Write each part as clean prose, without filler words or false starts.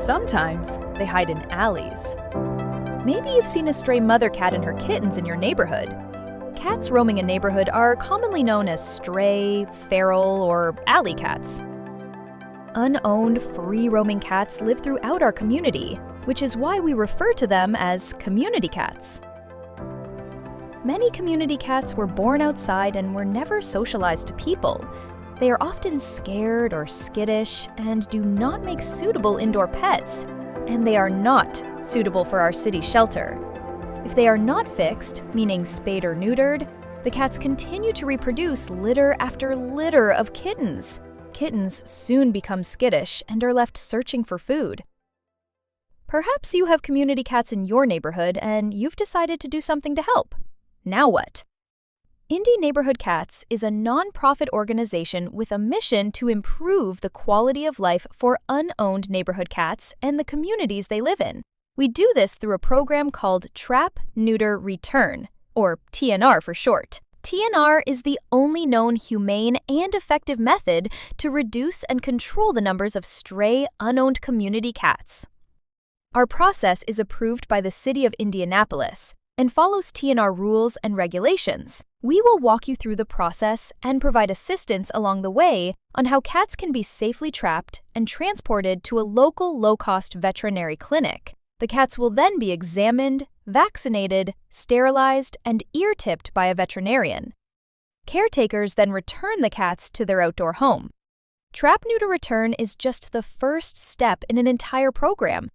Sometimes they hide in alleys. Maybe you've seen a stray mother cat and her kittens in your neighborhood. Cats roaming a neighborhood are commonly known as stray, feral, or alley cats. Unowned, free-roaming cats live throughout our community, which is why we refer to them as community cats. Many community cats were born outside and were never socialized to people. They are often scared or skittish and do not make suitable indoor pets, and they are not suitable for our city shelter. If they are not fixed, meaning spayed or neutered, the cats continue to reproduce litter after litter of kittens. Kittens soon become skittish and are left searching for food. Perhaps you have community cats in your neighborhood and you've decided to do something to help. Now what? Indy Neighborhood Cays is a non-profit organization with a mission to improve the quality of life for unowned neighborhood cats and the communities they live in. We do this through a program called trap-neuter-return, or TNR for short. TNR is the only known humane and effective method to reduce and control the numbers of stray, unowned community cats. Our process is approved by the City of Indianapolis and follows TNR rules and regulations. We will walk you through the process and provide assistance along the way on how cats can be safely trapped and transported to a local low-cost veterinary clinic. The cats will then be examined, vaccinated, sterilized, and ear-tipped by a veterinarian. Caretakers then return the cats to their outdoor home. Trap-neuter-return is just the first step in an entire program.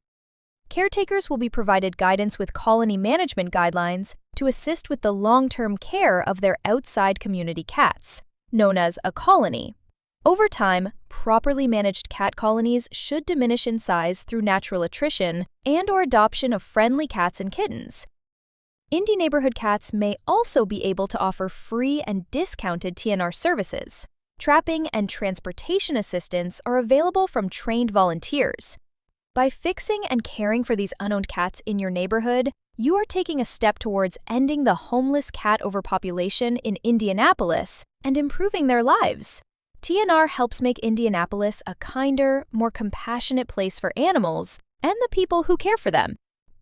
Caretakers will be provided guidance with colony management guidelines to assist with the long-term care of their outside community cats, known as a colony. Over time, properly managed cat colonies should diminish in size through natural attrition and/or adoption of friendly cats and kittens. Indy Neighborhood Cays may also be able to offer free and discounted TNR services. Trapping and transportation assistance are available from trained volunteers. By fixing and caring for these unowned cats in your neighborhood, you are taking a step towards ending the homeless cat overpopulation in Indianapolis and improving their lives. TNR helps make Indianapolis a kinder, more compassionate place for animals and the people who care for them.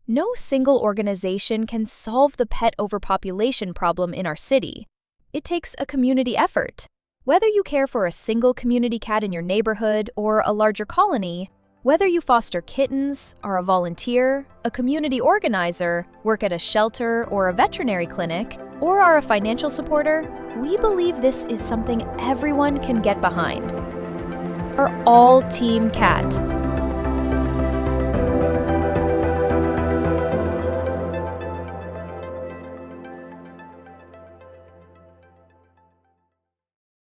No single organization can solve the pet overpopulation problem in our city. It takes a community effort. Whether you care for a single community cat in your neighborhood or a larger colony, whether you foster kittens, are a volunteer, a community organizer, work at a shelter or a veterinary clinic, or are a financial supporter, we believe this is something everyone can get behind. Are all Team Cat.